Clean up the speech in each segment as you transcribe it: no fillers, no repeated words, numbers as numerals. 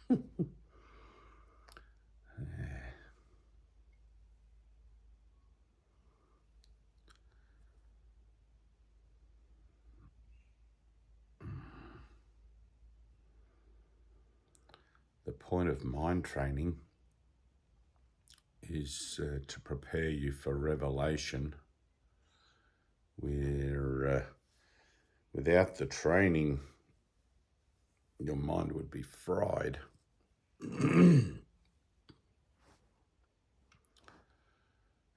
The point of mind training is to prepare you for revelation, where without the training, your mind would be fried. It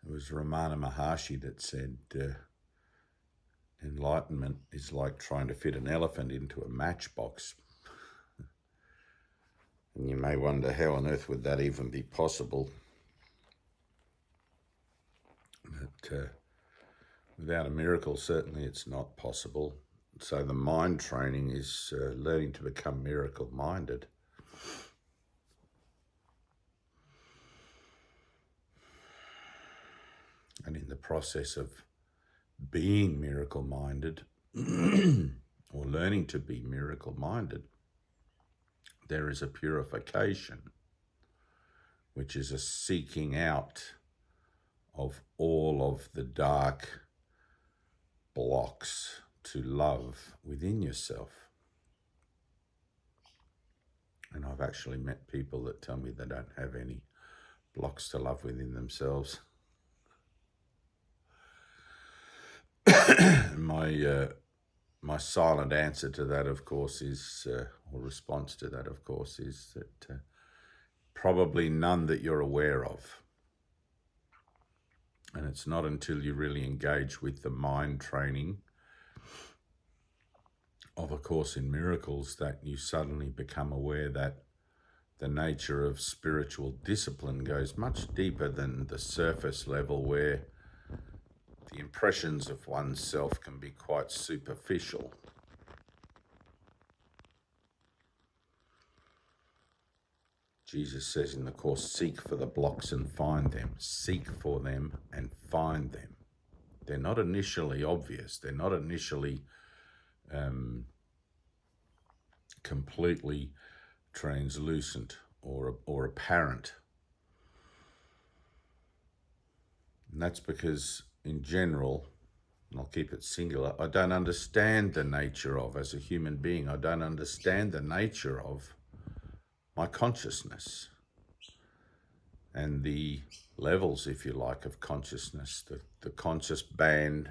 was Ramana Maharshi that said, enlightenment is like trying to fit an elephant into a matchbox. And you may wonder, how on earth would that even be possible? But without a miracle, certainly it's not possible. So the mind training is learning to become miracle-minded. And in the process of being miracle-minded, or learning to be miracle-minded, there is a purification, which is a seeking out of all of the dark blocks to love within yourself. And I've actually met people that tell me they don't have any blocks to love within themselves. My silent answer to that, of course, is, or response to that, of course, is that probably none that you're aware of. And it's not until you really engage with the mind training of A Course in Miracles that you suddenly become aware that the nature of spiritual discipline goes much deeper than the surface level, where the impressions of oneself can be quite superficial. Jesus says in the Course, seek for the blocks and find them. Seek for them and find them. They're not initially obvious. They're not initially completely translucent or apparent. And that's because, in general, and I'll keep it singular, I don't understand the nature of, as a human being, I don't understand the nature of my consciousness and the levels, if you like, of consciousness, the conscious band,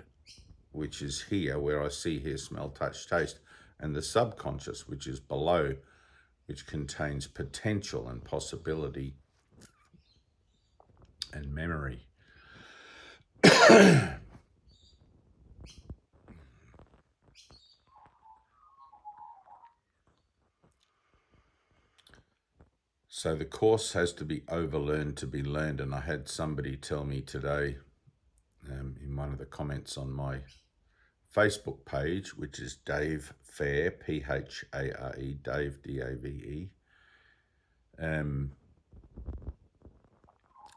which is here, where I see, hear, smell, touch, taste, and the subconscious, which is below, which contains potential and possibility and memory. So the Course has to be overlearned to be learned. And I had somebody tell me today in one of the comments on my Facebook page, which is Dave Phare, Phare, Dave, D-A-V-E.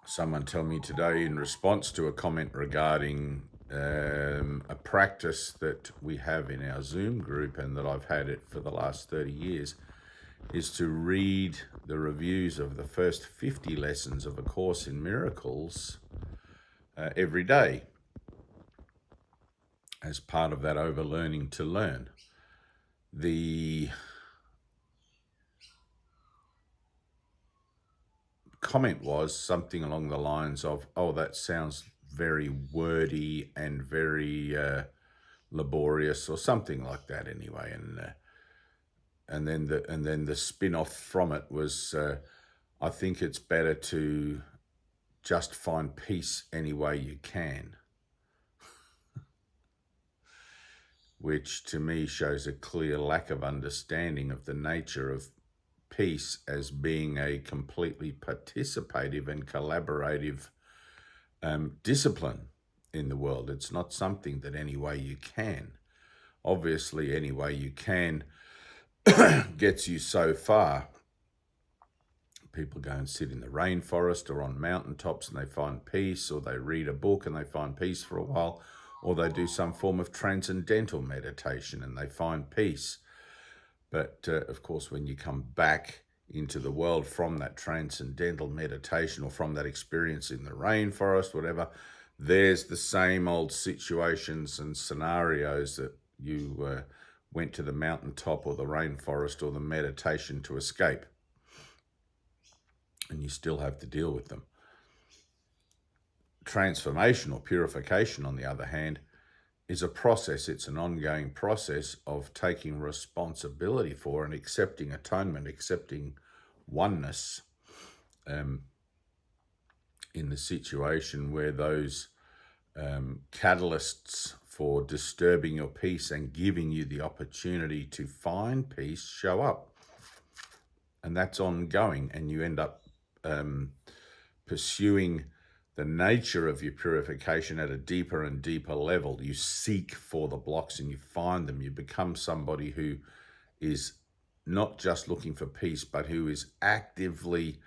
Someone tell me today, in response to a comment regarding a practice that we have in our Zoom group, and that I've had it for the last 30 years, is to read the reviews of the first 50 lessons of A Course in Miracles every day, as part of that overlearning to learn. The comment was something along the lines of, oh, that sounds very wordy and very laborious, or something like that anyway. And then the spin-off from it was, I think it's better to just find peace any way you can. Which to me shows a clear lack of understanding of the nature of peace as being a completely participative and collaborative discipline in the world. It's not something that any way you can. Obviously, any way you can gets you so far. People go and sit in the rainforest or on mountaintops and they find peace, or they read a book and they find peace for a while, or they do some form of transcendental meditation and they find peace. But of course, when you come back into the world from that transcendental meditation or from that experience in the rainforest, whatever, there's the same old situations and scenarios that you went to the mountaintop or the rainforest or the meditation to escape. And you still have to deal with them. Transformation or purification, on the other hand, is a process. It's an ongoing process of taking responsibility for and accepting atonement, accepting oneness in the situation where those catalysts for disturbing your peace and giving you the opportunity to find peace show up. And that's ongoing, and you end up pursuing the nature of your purification at a deeper and deeper level. You seek for the blocks and you find them. You become somebody who is not just looking for peace, but who is actively,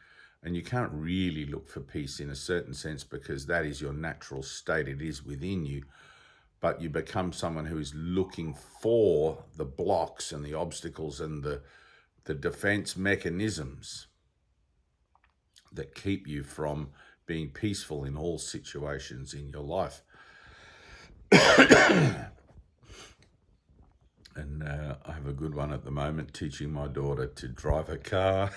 and you can't really look for peace in a certain sense because that is your natural state. It is within you. But you become someone who is looking for the blocks and the obstacles and the defense mechanisms that keep you from being peaceful in all situations in your life. And I have a good one at the moment, teaching my daughter to drive a car.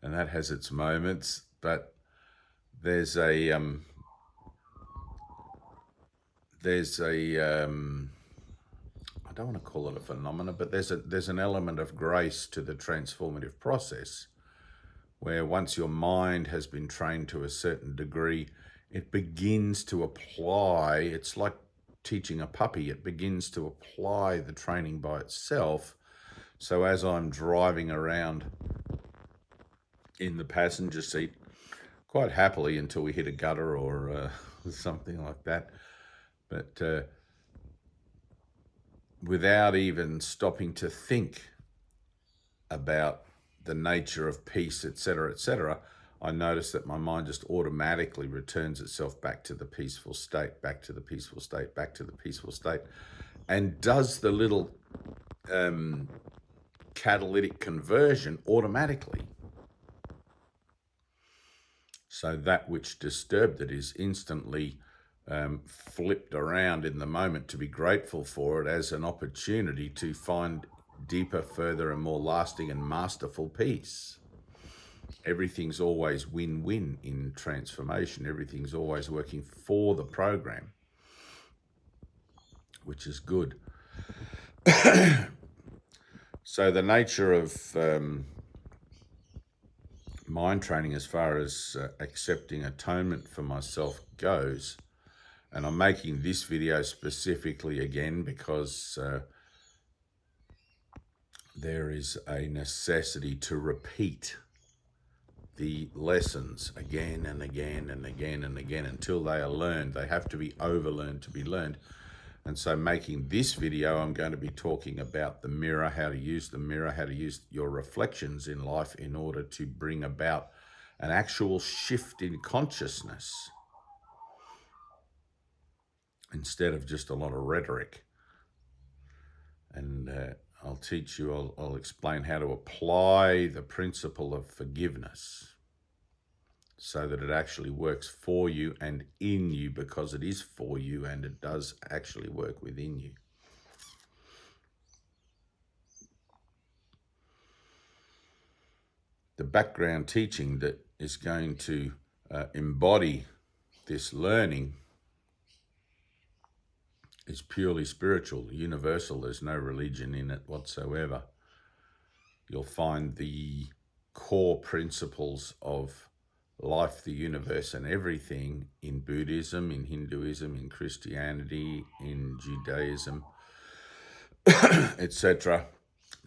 And that has its moments, but there's a I don't want to call it a phenomena, but there's an element of grace to the transformative process, where once your mind has been trained to a certain degree, it begins to apply. It's like teaching a puppy. It begins to apply the training by itself. So as I'm driving around in the passenger seat, quite happily until we hit a gutter or something like that, but without even stopping to think about the nature of peace, etc., I notice that my mind just automatically returns itself back to the peaceful state, back to the peaceful state, back to the peaceful state, and does the little catalytic conversion automatically. So that which disturbed it is instantly flipped around in the moment to be grateful for it as an opportunity to find deeper, further, and more lasting and masterful peace. Everything's always win-win in transformation. Everything's always working for the program, which is good. So the nature of mind training as far as accepting atonement for myself goes, and I'm making this video specifically again because there is a necessity to repeat the lessons again and again and again and again until they are learned. They have to be overlearned to be learned. And so making this video, I'm going to be talking about the mirror, how to use the mirror, how to use your reflections in life in order to bring about an actual shift in consciousness instead of just a lot of rhetoric. And I'll teach you, I'll explain how to apply the principle of forgiveness so that it actually works for you and in you, because it is for you and it does actually work within you. The background teaching that is going to embody this learning is purely spiritual, universal. There's no religion in it whatsoever. You'll find the core principles of life, the universe, and everything in Buddhism, in Hinduism, in Christianity, in Judaism, etc.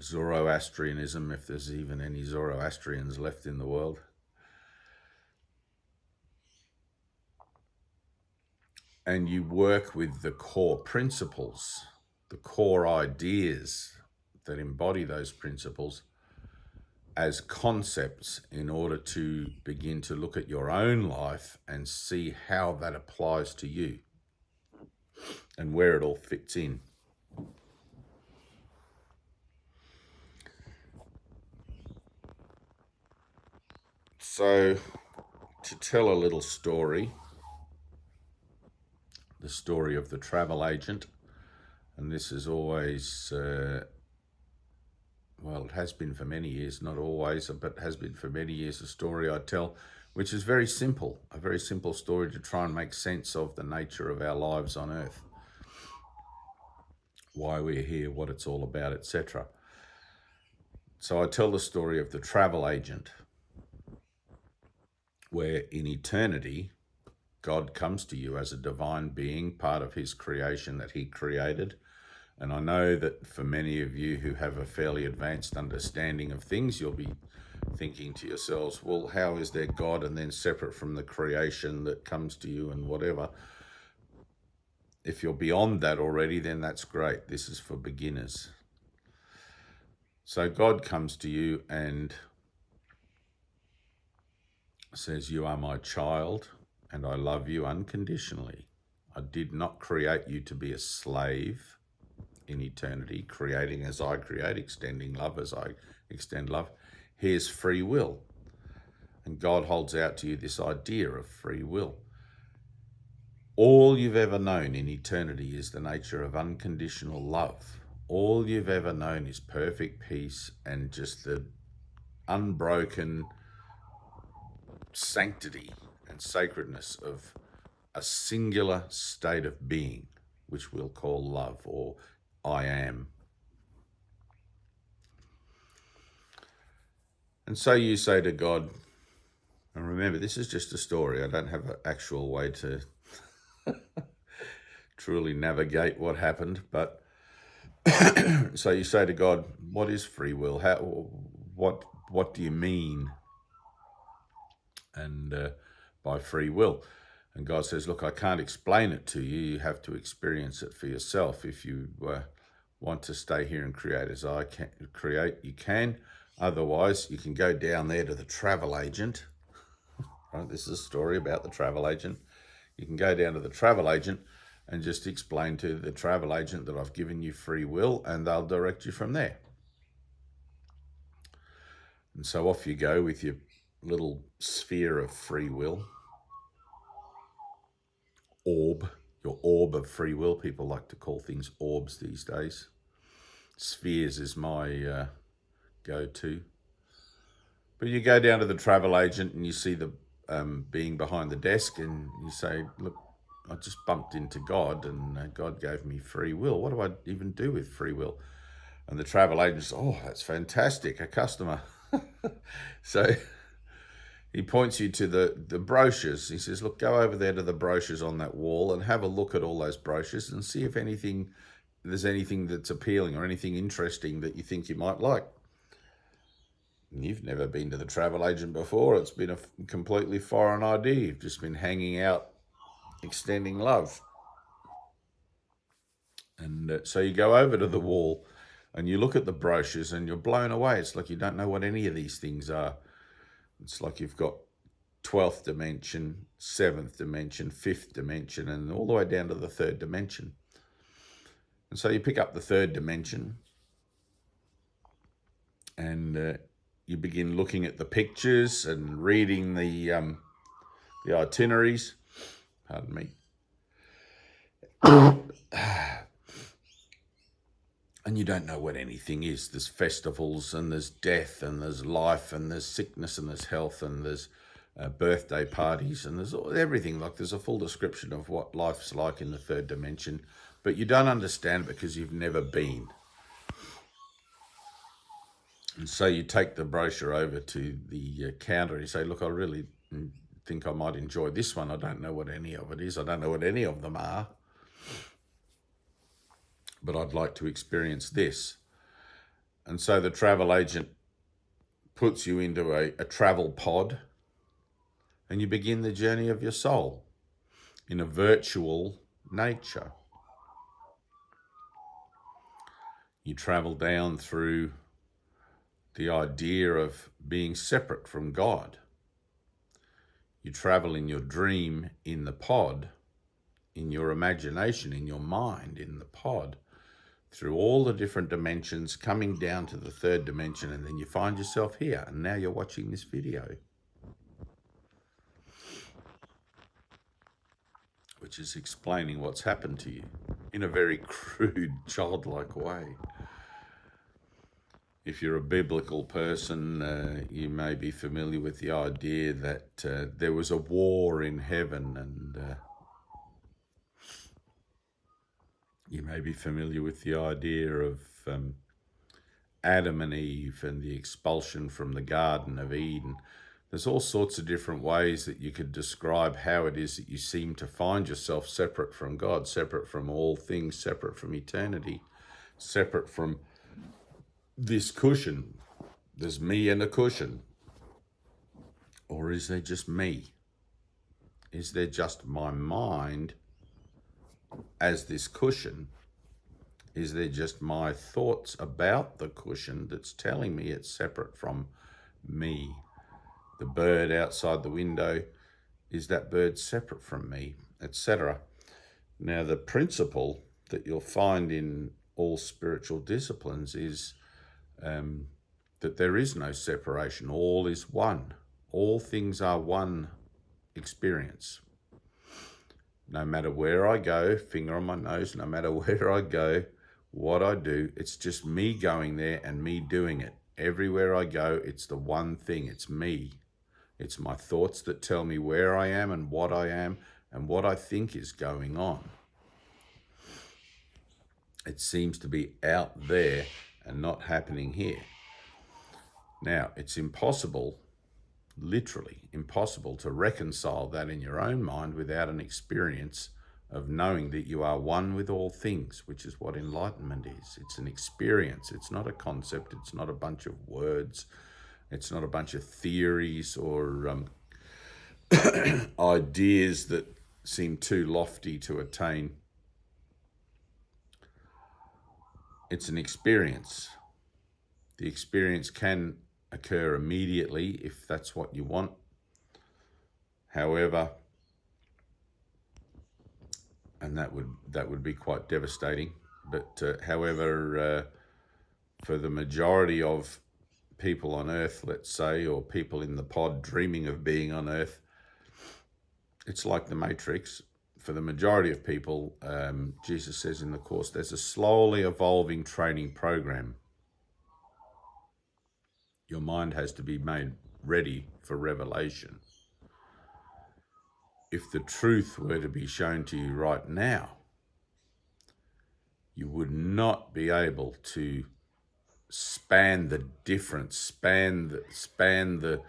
Zoroastrianism, if there's even any Zoroastrians left in the world. And you work with the core principles, the core ideas that embody those principles as concepts in order to begin to look at your own life and see how that applies to you and where it all fits in. So, to tell a little story, the story of the travel agent, and this is always, well, it has been for many years, not always, but has been for many years, a story I tell, which is very simple, a very simple story to try and make sense of the nature of our lives on earth, why we're here, what it's all about, etc. So I tell the story of the travel agent, where in eternity, God comes to you as a divine being, part of his creation that he created. And I know that for many of you who have a fairly advanced understanding of things, you'll be thinking to yourselves, well, how is there God and then separate from the creation that comes to you and whatever? If you're beyond that already, then that's great. This is for beginners. So God comes to you and says, you are my child and I love you unconditionally. I did not create you to be a slave in eternity, creating as I create, extending love as I extend love. Here's free will. And God holds out to you this idea of free will. All you've ever known in eternity is the nature of unconditional love. All you've ever known is perfect peace and just the unbroken sanctity and sacredness of a singular state of being, which we'll call love, or I am. And so you say to God, and remember, this is just a story. I don't have an actual way to truly navigate what happened, but so you say to God, what is free will? What do you mean? And by free will. And God says, look, I can't explain it to you. You have to experience it for yourself. If you want to stay here and create as I can create, you can. Otherwise, you can go down there to the travel agent. Right? This is a story about the travel agent. You can go down to the travel agent and just explain to the travel agent that I've given you free will, and they'll direct you from there. And so off you go with your little sphere of free will. Orb, your orb of free will. People like to call things orbs these days. Spheres is my go-to. But you go down to the travel agent and you see the being behind the desk and you say, look, I just bumped into God and God gave me free will. What do I even do with free will? And the travel agent says, oh, that's fantastic, a customer. So he points you to the brochures. He says, look, go over there to the brochures on that wall and have a look at all those brochures and see if there's anything that's appealing or anything interesting that you think you might like. And you've never been to the travel agent before. It's been a completely foreign idea. You've just been hanging out, extending love. And so you go over to the wall and you look at the brochures and you're blown away. It's like you don't know what any of these things are. It's like you've got 12th dimension, 7th dimension, 5th dimension, and all the way down to the 3rd dimension. And so you pick up the 3rd dimension and you begin looking at the pictures and reading the itineraries. Pardon me. And you don't know what anything is. There's festivals and there's death and there's life and there's sickness and there's health and there's birthday parties and there's everything. Like there's a full description of what life's like in the 3rd dimension, but you don't understand because you've never been. And so you take the brochure over to the counter and you say, look, I really think I might enjoy this one. I don't know what any of it is. I don't know what any of them are. But I'd like to experience this. And so the travel agent puts you into a travel pod and you begin the journey of your soul in a virtual nature. You travel down through the idea of being separate from God. You travel in your dream in the pod, in your imagination, in your mind, in the pod, through all the different dimensions, coming down to the 3rd dimension, and then you find yourself here, and now you're watching this video. which is explaining what's happened to you in a very crude, childlike way. If you're a biblical person, you may be familiar with the idea that there was a war in heaven, and you may be familiar with the idea of Adam and Eve and the expulsion from the Garden of Eden. There's all sorts of different ways that you could describe how it is that you seem to find yourself separate from God, separate from all things, separate from eternity, separate from this cushion. There's me and a cushion. Or is there just me? Is there just my mind as this cushion? Is there just my thoughts about the cushion that's telling me it's separate from me? The bird outside the window, is that bird separate from me, etc.? Now, the principle that you'll find in all spiritual disciplines is that there is no separation. All is one. All things are one experience. No matter where I go, finger on my nose, no matter where I go, what I do, it's just me going there and me doing it. Everywhere I go, it's the one thing. It's me. It's my thoughts that tell me where I am and what I think is going on. It seems to be out there and not happening here. Now, it's impossible, literally impossible, to reconcile that in your own mind without an experience of knowing that you are one with all things, which is what enlightenment is. It's an experience. It's not a concept. It's not a bunch of words. It's not a bunch of theories or ideas that seem too lofty to attain. It's an experience. The experience can occur immediately if that's what you want. However, and that would be quite devastating. But however, for the majority of people on Earth, let's say, or people in the pod dreaming of being on Earth, it's like the Matrix. For the majority of people, Jesus says in the Course, there's a slowly evolving training program. Your mind has to be made ready for revelation. If the truth were to be shown to you right now, you would not be able to span the difference, span the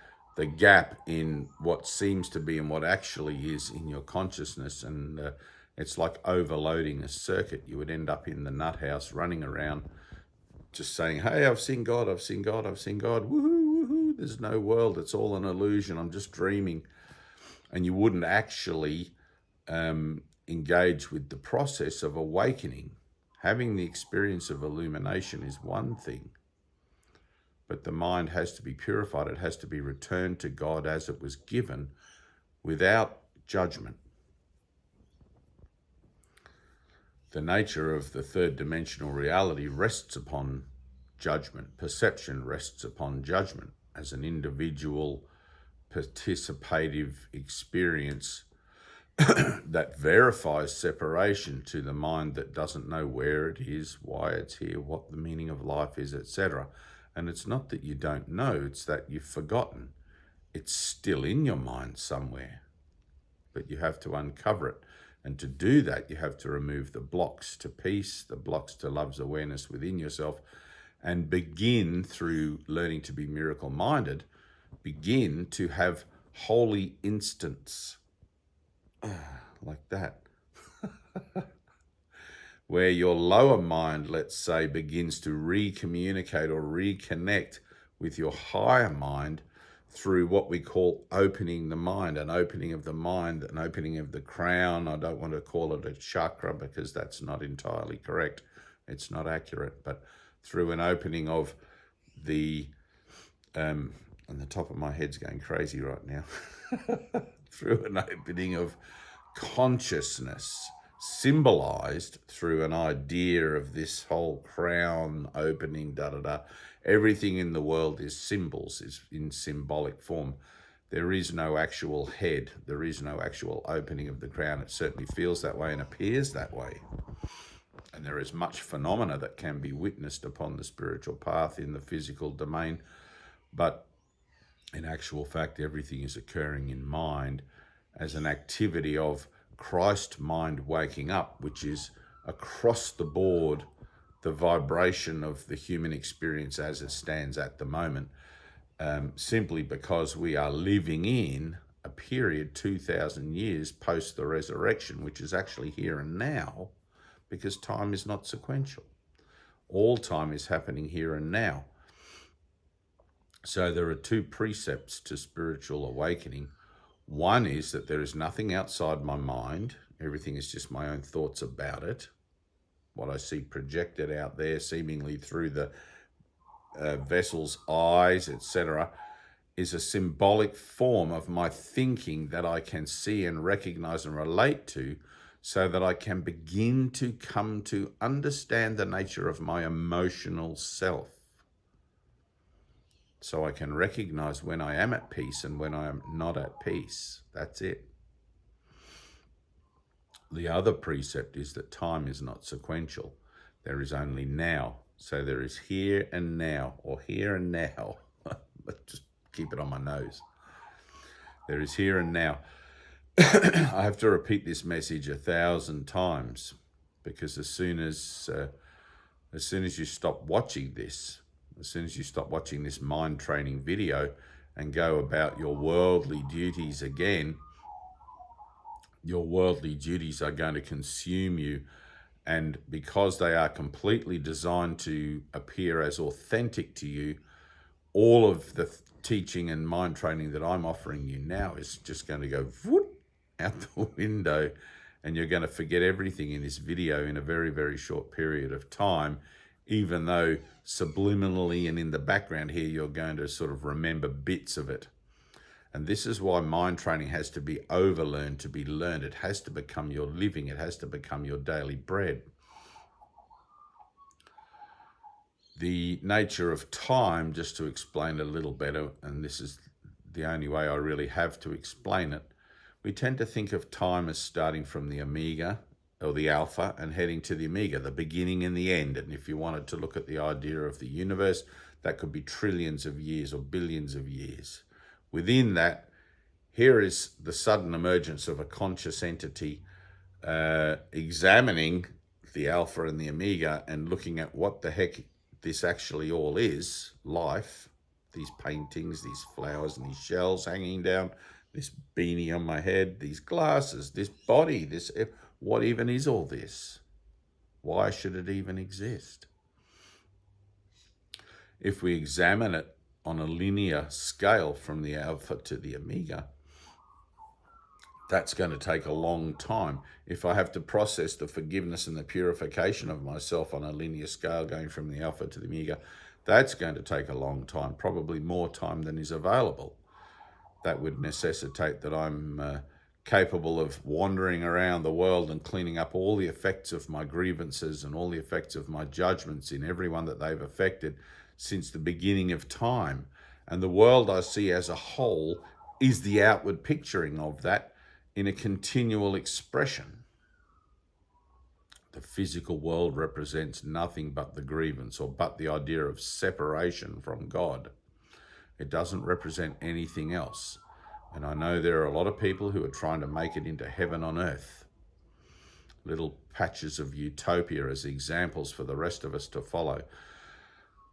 gap in what seems to be and what actually is in your consciousness. And it's like overloading a circuit. You would end up in the nut house running around just saying, hey, I've seen God, I've seen God, I've seen God. Woohoo, woohoo. There's no world. It's all an illusion. I'm just dreaming. And you wouldn't actually engage with the process of awakening. Having the experience of illumination is one thing, but the mind has to be purified. It has to be returned to God as it was given without judgment. The nature of the third dimensional reality rests upon judgment. Perception rests upon judgment as an individual participative experience that verifies separation to the mind that doesn't know where it is, why it's here, what the meaning of life is, etc. And it's not that you don't know, it's that you've forgotten. It's still in your mind somewhere, but you have to uncover it. And to do that, you have to remove the blocks to peace, the blocks to love's awareness within yourself, and begin through learning to be miracle-minded, begin to have holy instants, like that, where your lower mind, let's say, begins to recommunicate or reconnect with your higher mind through what we call opening the mind, an opening of the mind, an opening of the crown. I don't want to call it a chakra because that's not entirely correct. It's not accurate, but through an opening of the, and the top of my head's going crazy right now, through an opening of consciousness, symbolized through an idea of this whole crown opening, Everything in the world is symbols, is in symbolic form. There is no actual head. There is no actual opening of the crown. It certainly feels that way and appears that way. And there is much phenomena that can be witnessed upon the spiritual path in the physical domain. But in actual fact, everything is occurring in mind as an activity of Christ mind waking up, which is across the board the vibration of the human experience as it stands at the moment, simply because we are living in a period 2,000 years post the resurrection, which is actually here and now, because time is not sequential. All time is happening here and now. So there are two precepts to spiritual awakening. One is that there is nothing outside my mind. Everything is just my own thoughts about it. What I see projected out there, seemingly through the vessel's eyes, etc., is a symbolic form of my thinking that I can see and recognize and relate to, so that I can begin to come to understand the nature of my emotional self. So I can recognize when I am at peace and when I am not at peace. That's it. The other precept is that time is not sequential. There is only now. So there is here and now, or here and now. Just keep it on my nose. There is here and now. I have to repeat this message 1,000 times, because as soon as you stop watching this, as soon as you stop watching this mind training video and go about your worldly duties again, your worldly duties are going to consume you. And because they are completely designed to appear as authentic to you, all of the teaching and mind training that I'm offering you now is just going to go whoop, out the window, and you're going to forget everything in this video in a very, very short period of time, even though subliminally and in the background here, you're going to sort of remember bits of it. And this is why mind training has to be overlearned to be learned. It has to become your living. It has to become your daily bread. The nature of time, just to explain a little better, and this is the only way I really have to explain it, we tend to think of time as starting from the omega or the alpha and heading to the omega, the beginning and the end. And if you wanted to look at the idea of the universe, that could be trillions of years or billions of years. Within that, here is the sudden emergence of a conscious entity examining the alpha and the omega and looking at what the heck this actually all is, life, these paintings, these flowers and these shells hanging down, this beanie on my head, these glasses, this body, this, what even is all this? Why should it even exist? If we examine it on a linear scale from the alpha to the omega, that's going to take a long time. If I have to process the forgiveness and the purification of myself on a linear scale going from the alpha to the omega, that's going to take a long time, probably more time than is available. That would necessitate that I'm capable of wandering around the world and cleaning up all the effects of my grievances and all the effects of my judgments in everyone that they've affected since the beginning of time. And the world I see as a whole is the outward picturing of that in a continual expression. The physical world represents nothing but the grievance, or but the idea of separation from God. It doesn't represent anything else. And I know there are a lot of people who are trying to make it into heaven on earth. Little patches of utopia as examples for the rest of us to follow.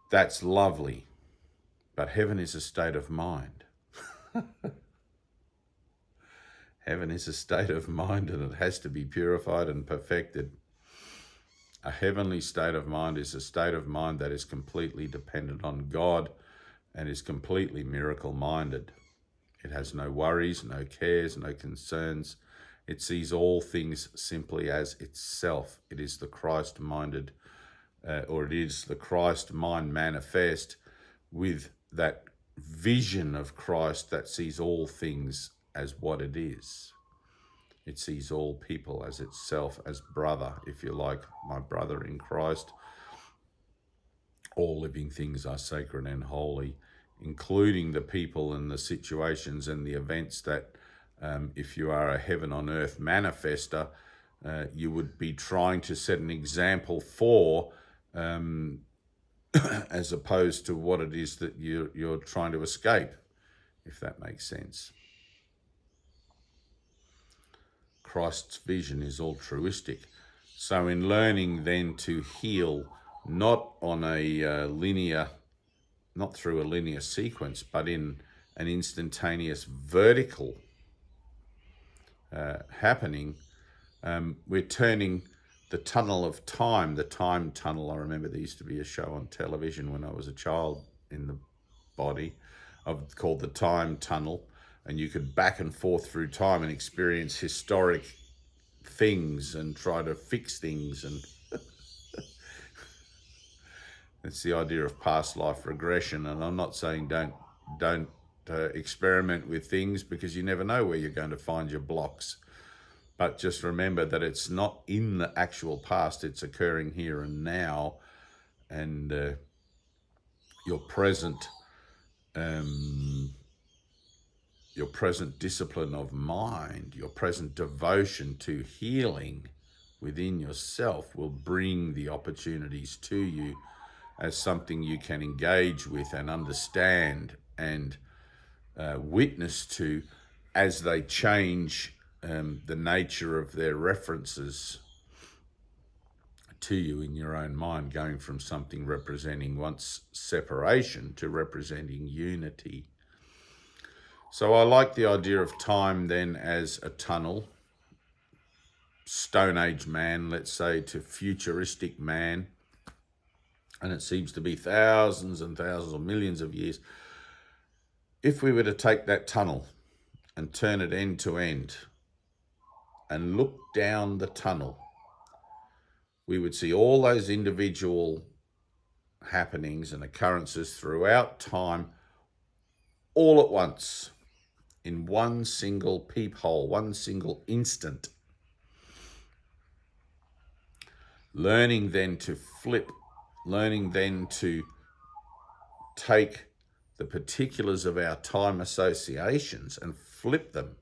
That's lovely. But heaven is a state of mind. Heaven is a state of mind, and it has to be purified and perfected. A heavenly state of mind is a state of mind that is completely dependent on God and is completely miracle-minded. It has no worries, no cares, no concerns. It sees all things simply as itself. It is the Christ-minded, it is the Christ mind manifest with that vision of Christ that sees all things as what it is. It sees all people as itself, as brother, if you like, my brother in Christ. All living things are sacred and holy including the people and the situations and the events that, if you are a heaven on earth manifester, you would be trying to set an example for, as opposed to what it is that you're trying to escape, if that makes sense. Christ's vision is altruistic. So in learning then to heal, not on a not through a linear sequence, but in an instantaneous vertical happening, we're turning the tunnel of time, the time tunnel. I remember there used to be a show on television when I was a child in the body called the time tunnel, and you could back and forth through time and experience historic things and try to fix things, and it's the idea of past life regression. And I'm not saying don't experiment with things, because you never know where you're going to find your blocks. But just remember that it's not in the actual past, it's occurring here and now. And your present discipline of mind, your present devotion to healing within yourself will bring the opportunities to you as something you can engage with and understand and witness to as they change the nature of their references to you in your own mind, going from something representing once separation to representing unity. So I like the idea of time then as a tunnel, Stone Age man, let's say, to futuristic man, and it seems to be thousands and thousands or millions of years. If we were to take that tunnel and turn it end to end and look down the tunnel, we would see all those individual happenings and occurrences throughout time all at once, in one single peephole, one single instant. Learning then to flip, learning then to take the particulars of our time associations and flip them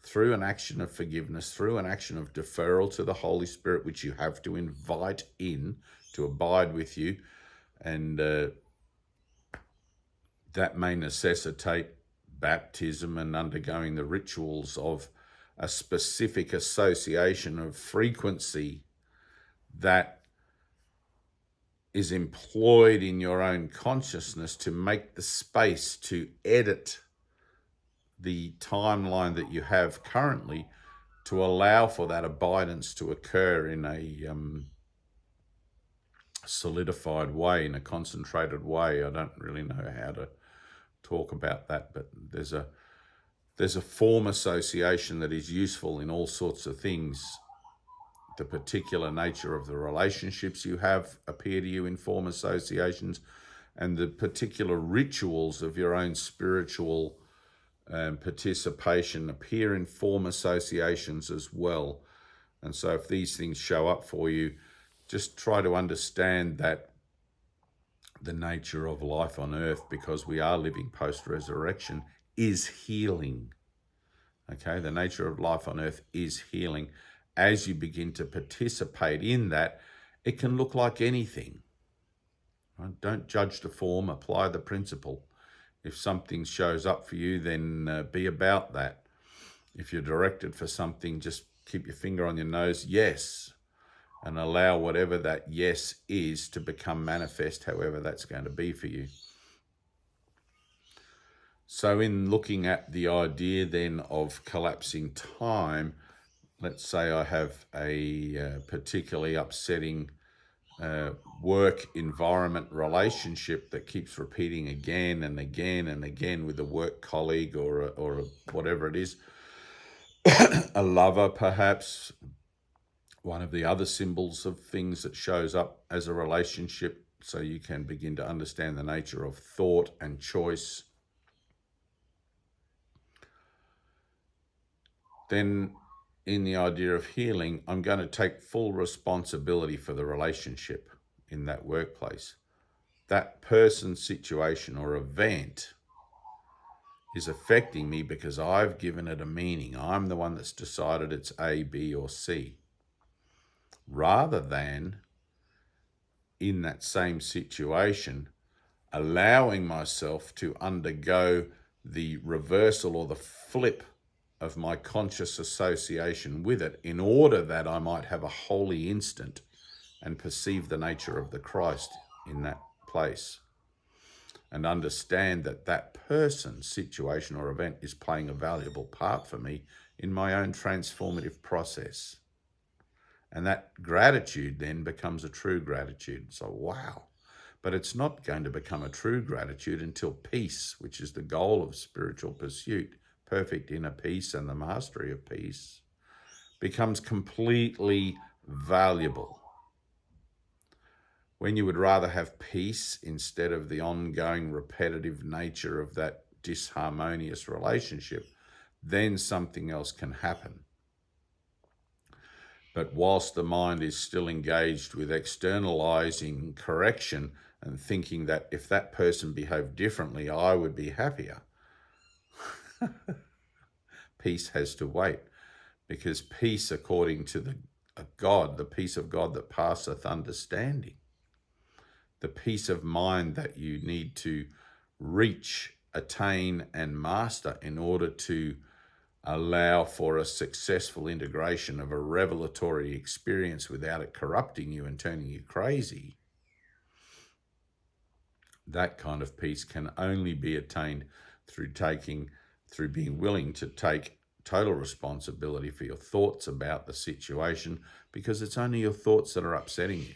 through an action of forgiveness, through an action of deferral to the Holy Spirit, which you have to invite in to abide with you. And that may necessitate baptism and undergoing the rituals of a specific association of frequency that is employed in your own consciousness to make the space to edit the timeline that you have currently to allow for that abidance to occur in a solidified way, in a concentrated way. I don't really know how to talk about that, but there's a form association that is useful in all sorts of things. The particular nature of the relationships you have appear to you in form associations, and the particular rituals of your own spiritual participation appear in form associations as well. And so if these things show up for you, just try to understand that the nature of life on earth, because we are living post-resurrection, is healing. Okay, the nature of life on earth is healing. As you begin to participate in that, it can look like anything. Right? Don't judge the form, apply the principle. If something shows up for you, then be about that. If you're directed for something, just keep your finger on your nose, yes, and allow whatever that yes is to become manifest, however that's going to be for you. So in looking at the idea then of collapsing time, let's say I have a particularly upsetting work environment relationship that keeps repeating again and again and again with a work colleague or whatever it is, a lover perhaps, one of the other symbols of things that shows up as a relationship, so you can begin to understand the nature of thought and choice. Then in the idea of healing, I'm going to take full responsibility for the relationship in that workplace. that person, situation, or event is affecting me because I've given it a meaning. I'm the one that's decided it's A, B, or C. Rather than, in that same situation, allowing myself to undergo the reversal or the flip of my conscious association with it in order that I might have a holy instant and perceive the nature of the Christ in that place, and understand that that person, situation, or event is playing a valuable part for me in my own transformative process. And that gratitude then becomes a true gratitude. So, wow. But it's not going to become a true gratitude until peace, which is the goal of spiritual pursuit, perfect inner peace and the mastery of peace, becomes completely valuable. When you would rather have peace instead of the ongoing repetitive nature of that disharmonious relationship, then something else can happen. But whilst the mind is still engaged with externalizing correction and thinking that if that person behaved differently, I would be happier, peace has to wait, because peace, according to the peace of God that passeth understanding, the peace of mind that you need to reach, attain, and master in order to allow for a successful integration of a revelatory experience without it corrupting you and turning you crazy. That kind of peace can only be attained through being willing to take total responsibility for your thoughts about the situation, because it's only your thoughts that are upsetting you.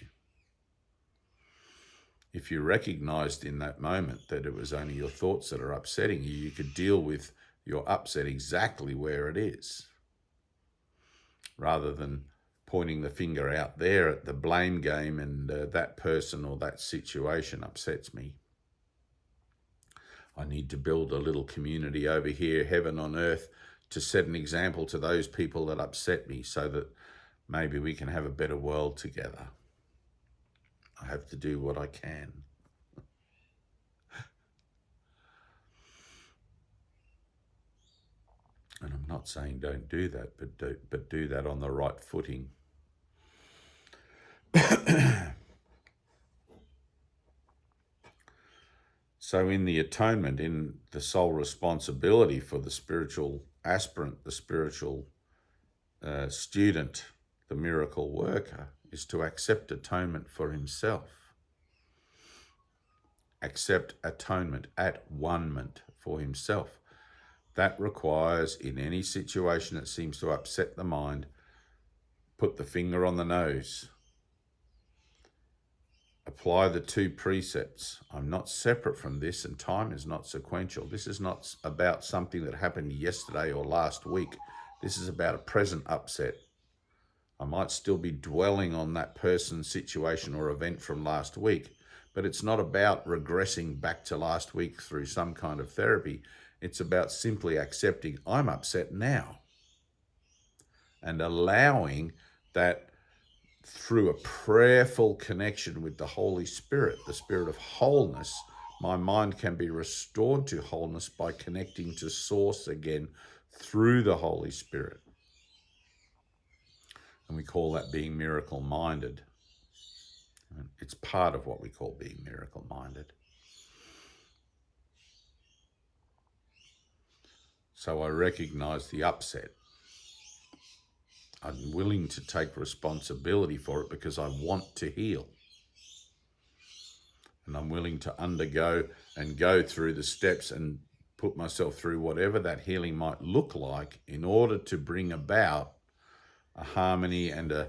If you recognized in that moment that it was only your thoughts that are upsetting you, you could deal with your upset exactly where it is, rather than pointing the finger out there at the blame game and that person or that situation upsets me. I need to build a little community over here, heaven on earth, to set an example to those people that upset me so that maybe we can have a better world together. I have to do what I can. And I'm not saying don't do that, but do that on the right footing. So in the atonement, in the sole responsibility for the spiritual aspirant, the spiritual student, the miracle worker, is to accept atonement for himself. Accept atonement, at one-ment for himself. That requires, in any situation that seems to upset the mind, put the finger on the nose. Apply the two precepts. I'm not separate from this, and time is not sequential. This is not about something that happened yesterday or last week. This is about a present upset. I might still be dwelling on that person, situation, or event from last week, but it's not about regressing back to last week through some kind of therapy. It's about simply accepting I'm upset now and allowing that through a prayerful connection with the Holy Spirit, the Spirit of wholeness, my mind can be restored to wholeness by connecting to Source again through the Holy Spirit. And we call that being miracle-minded. It's part of what we call being miracle-minded. So I recognize the upset. I'm willing to take responsibility for it because I want to heal. And I'm willing to undergo and go through the steps and put myself through whatever that healing might look like in order to bring about a harmony and a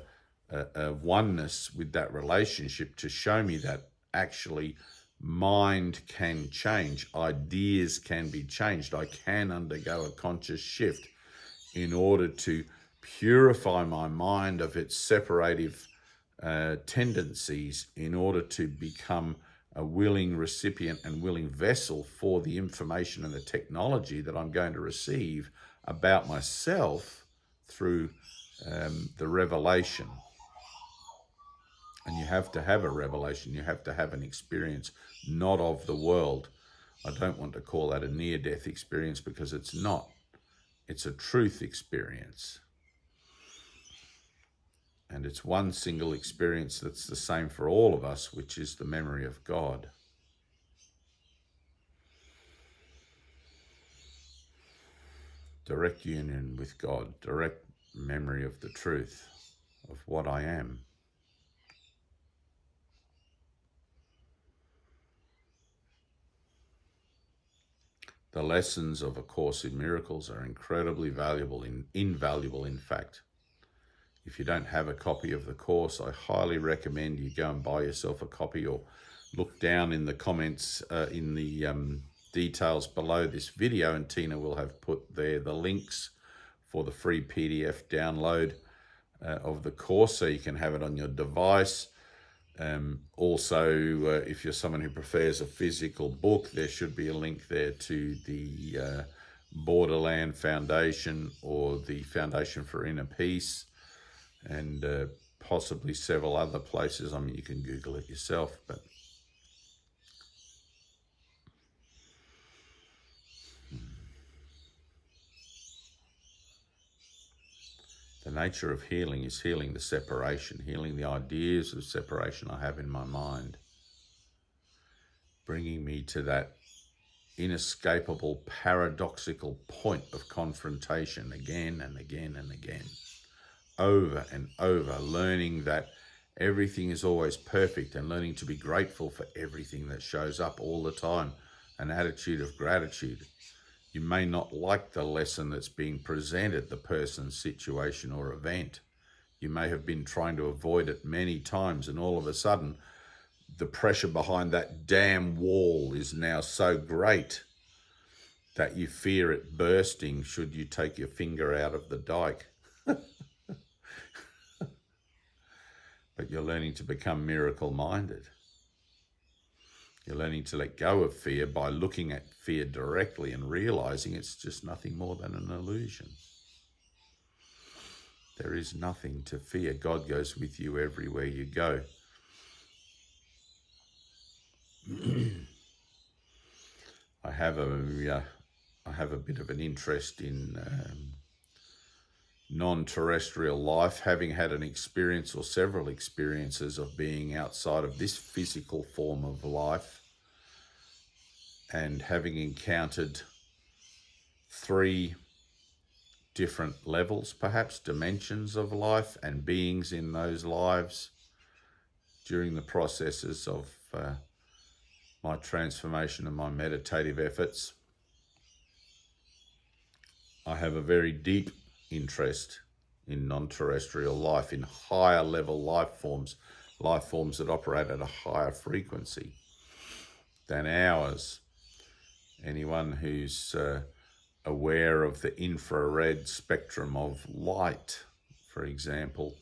oneness with that relationship, to show me that actually mind can change, ideas can be changed. I can undergo a conscious shift in order to purify my mind of its separative tendencies, in order to become a willing recipient and willing vessel for the information and the technology that I'm going to receive about myself through the revelation And you have to have a revelation. You have to have an experience, not of the world. I don't want to call that a near-death experience because it's not. It's a truth experience. And it's one single experience that's the same for all of us, which is the memory of God. Direct union with God, direct memory of the truth of what I am. The lessons of A Course in Miracles are incredibly valuable, invaluable in fact. If you don't have a copy of the course, I highly recommend you go and buy yourself a copy, or look down in the comments in the details below this video, and Tina will have put there the links for the free PDF download of the course, so you can have it on your device. Also, if you're someone who prefers a physical book, there should be a link there to the Borderland Foundation or the Foundation for Inner Peace, and possibly several other places. I mean, you can Google it yourself, but the nature of healing is healing the separation, healing the ideas of separation I have in my mind, bringing me to that inescapable, paradoxical point of confrontation again and again and again, over and over, learning that everything is always perfect and learning to be grateful for everything that shows up all the time, an attitude of gratitude. You may not like the lesson that's being presented, the person, situation, or event. You may have been trying to avoid it many times, and all of a sudden, the pressure behind that damn wall is now so great that you fear it bursting should you take your finger out of the dike. But you're learning to become miracle-minded. You're learning to let go of fear by looking at fear directly and realizing it's just nothing more than an illusion. There is nothing to fear. God goes with you everywhere you go. I have a bit of an interest in non-terrestrial life, having had an experience or several experiences of being outside of this physical form of life, and having encountered 3 different levels, perhaps dimensions of life and beings in those lives during the processes of my transformation and my meditative efforts. I have a very deep interest in non-terrestrial life, in higher level life forms that operate at a higher frequency than ours. Anyone who's aware of the infrared spectrum of light, for example,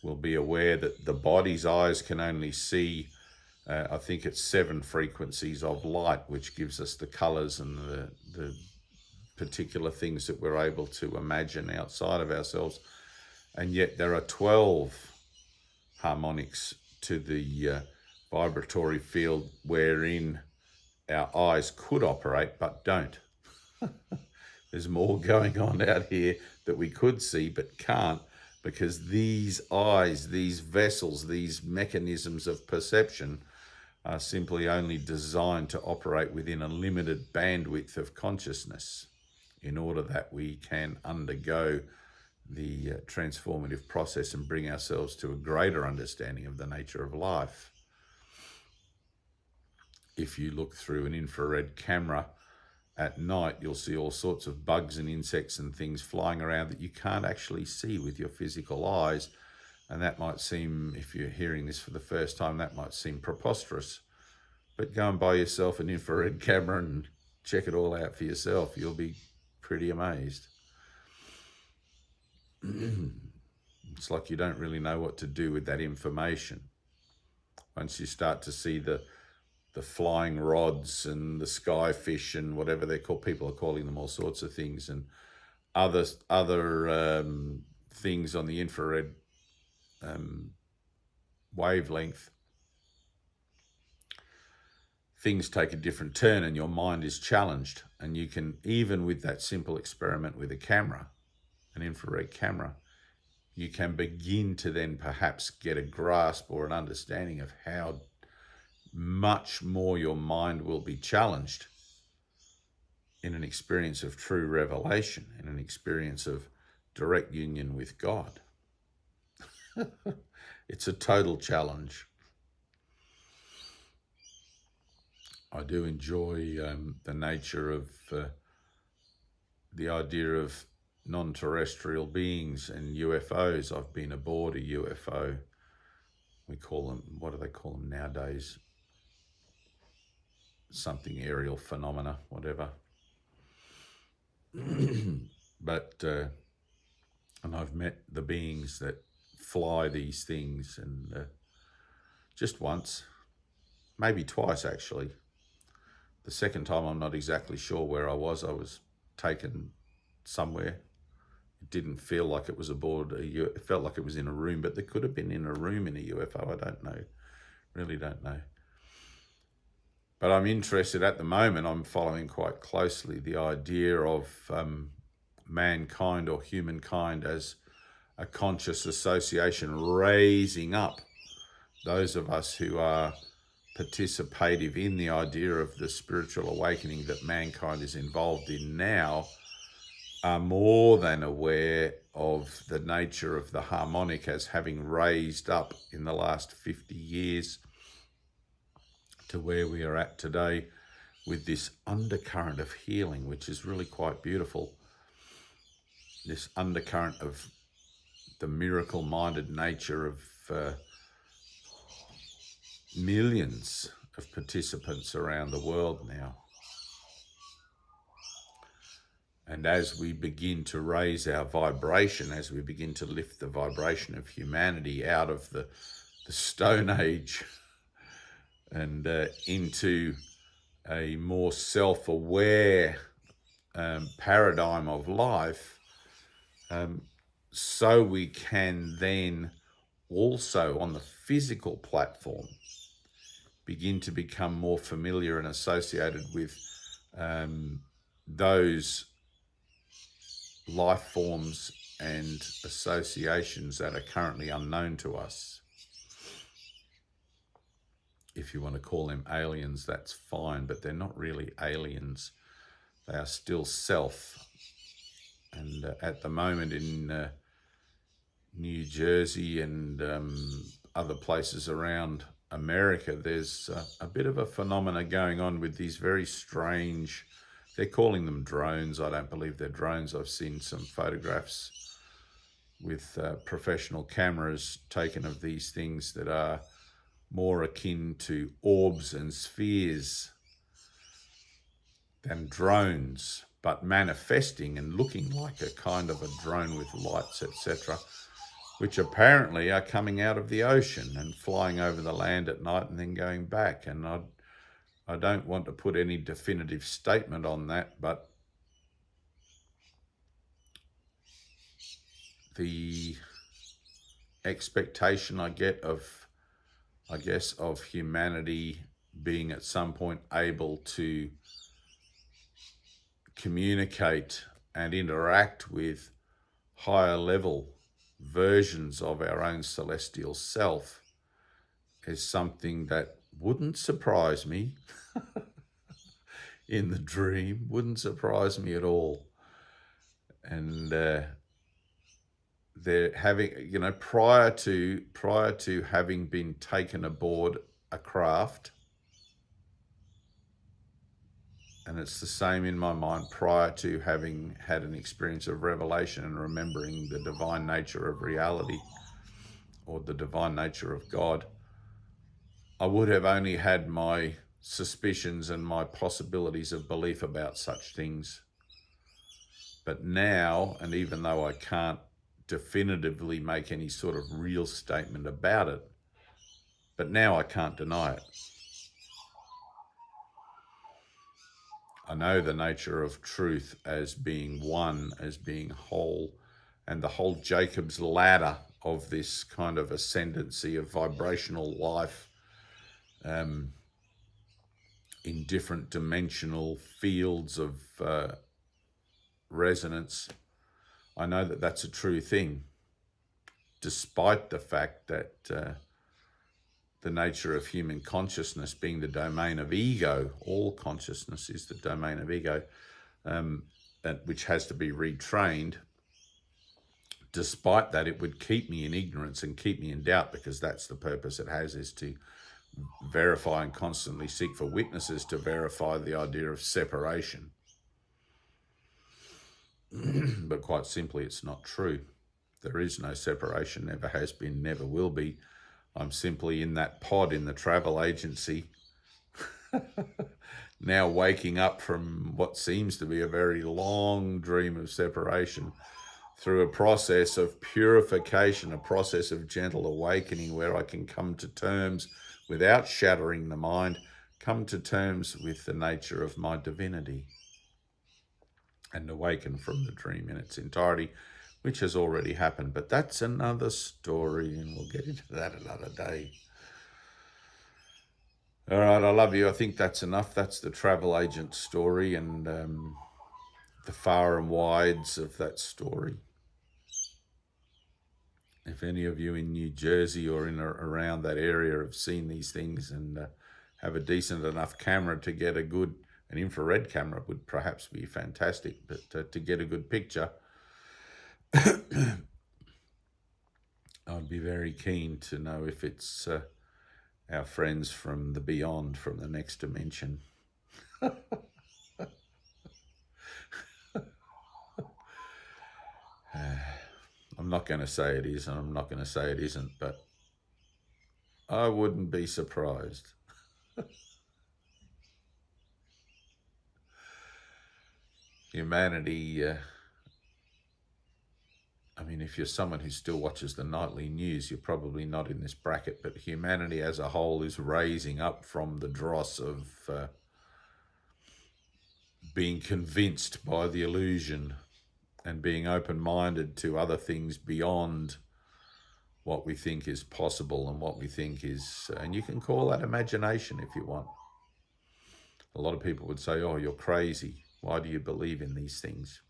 will be aware that the body's eyes can only see, I think it's 7 frequencies of light, which gives us the colors and the particular things that we're able to imagine outside of ourselves. And yet there are 12 harmonics to the vibratory field wherein our eyes could operate but don't. There's more going on out here that we could see but can't, because these eyes, these vessels, these mechanisms of perception are simply only designed to operate within a limited bandwidth of consciousness in order that we can undergo the transformative process and bring ourselves to a greater understanding of the nature of life. If you look through an infrared camera at night, you'll see all sorts of bugs and insects and things flying around that you can't actually see with your physical eyes. And that might seem, if you're hearing this for the first time, that might seem preposterous. But go and buy yourself an infrared camera and check it all out for yourself. You'll be pretty amazed. It's like you don't really know what to do with that information. Once you start to see the flying rods and the skyfish and whatever they're called, people are calling them all sorts of things, and other things on the infrared wavelength, things take a different turn and your mind is challenged. And you can, even with that simple experiment with a camera, an infrared camera, you can begin to then perhaps get a grasp or an understanding of how much more your mind will be challenged in an experience of true revelation, in an experience of direct union with God. It's a total challenge. I do enjoy the nature of the idea of non-terrestrial beings and UFOs. I've been aboard a UFO. We call them, what do they call them nowadays? Something aerial phenomena, whatever. But, and I've met the beings that fly these things, and just once, maybe twice actually. The second time, I'm not exactly sure where I was. I was taken somewhere. It didn't feel like it was aboard it felt like it was in a room, but there could have been in a room in a UFO. I don't know. Really don't know. But I'm interested at the moment, I'm following quite closely the idea of mankind or humankind as a conscious association, raising up those of us who are participative in the idea of the spiritual awakening that mankind is involved in now, are more than aware of the nature of the harmonic as having raised up in the last 50 years to where we are at today, with this undercurrent of healing, which is really quite beautiful. This undercurrent of the miracle-minded nature of millions of participants around the world now. And as we begin to raise our vibration, as we begin to lift the vibration of humanity out of the Stone Age and into a more self-aware paradigm of life, so we can then also on the physical platform begin to become more familiar and associated with those life forms and associations that are currently unknown to us. If you want to call them aliens, that's fine, but they're not really aliens. They are still self. And at the moment in New Jersey and other places around America, there's a bit of a phenomena going on with these very strange, they're calling them drones. I don't believe they're drones. I've seen some photographs with professional cameras taken of these things that are more akin to orbs and spheres than drones, but manifesting and looking like a kind of a drone with lights, etc., which apparently are coming out of the ocean and flying over the land at night and then going back. And I don't want to put any definitive statement on that, but the expectation I get of, I guess, of humanity being at some point able to communicate and interact with higher level versions of our own celestial self is something that wouldn't surprise me in the dream, wouldn't surprise me at all. And they're having, you know, prior to having been taken aboard a craft, and it's the same in my mind, prior to having had an experience of revelation and remembering the divine nature of reality or the divine nature of God, I would have only had my suspicions and my possibilities of belief about such things. But now, and even though I can't definitively make any sort of real statement about it, but now I can't deny it. I know the nature of truth as being one, as being whole, and the whole Jacob's ladder of this kind of ascendancy of vibrational life in different dimensional fields of resonance. I know that that's a true thing, despite the fact that the nature of human consciousness being the domain of ego, all consciousness is the domain of ego, which has to be retrained. Despite that, it would keep me in ignorance and keep me in doubt, because that's the purpose it has, is to verify and constantly seek for witnesses to verify the idea of separation. But quite simply, it's not true. There is no separation, never has been, never will be. I'm simply in that pod in the travel agency, now waking up from what seems to be a very long dream of separation, through a process of purification, a process of gentle awakening, where I can come to terms, without shattering the mind, come to terms with the nature of my divinity and awaken from the dream in its entirety, which has already happened. But that's another story, and we'll get into that another day. All right, I love you. I think that's enough. That's the travel agent story, and the far and wides of that story. If any of you in New Jersey or in or around that area have seen these things and have a decent enough camera to get an infrared camera would perhaps be fantastic, but to get a good picture, I'd be very keen to know if it's our friends from the beyond, from the next dimension. I'm not going to say it is, and I'm not going to say it isn't, but I wouldn't be surprised. Humanity, I mean, if you're someone who still watches the nightly news, you're probably not in this bracket, but humanity as a whole is raising up from the dross of being convinced by the illusion and being open-minded to other things beyond what we think is possible and what we think is, and you can call that imagination if you want. A lot of people would say, oh, you're crazy. Why do you believe in these things?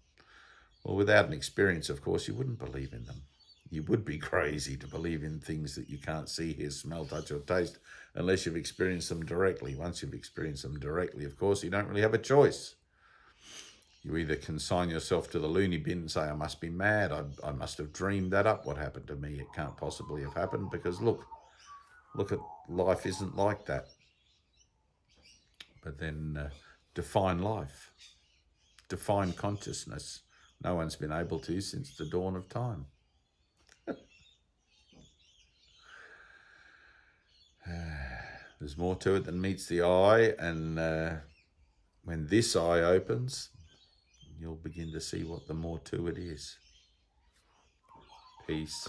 Well, without an experience, of course, you wouldn't believe in them. You would be crazy to believe in things that you can't see, hear, smell, touch, or taste, unless you've experienced them directly. Once you've experienced them directly, of course, you don't really have a choice. You either consign yourself to the loony bin and say, I must be mad, I must have dreamed that up, what happened to me, it can't possibly have happened, because look at life isn't like that. But then define life, define consciousness. No one's been able to since the dawn of time. There's more to it than meets the eye, and when this eye opens, you'll begin to see what the more to it is. Peace.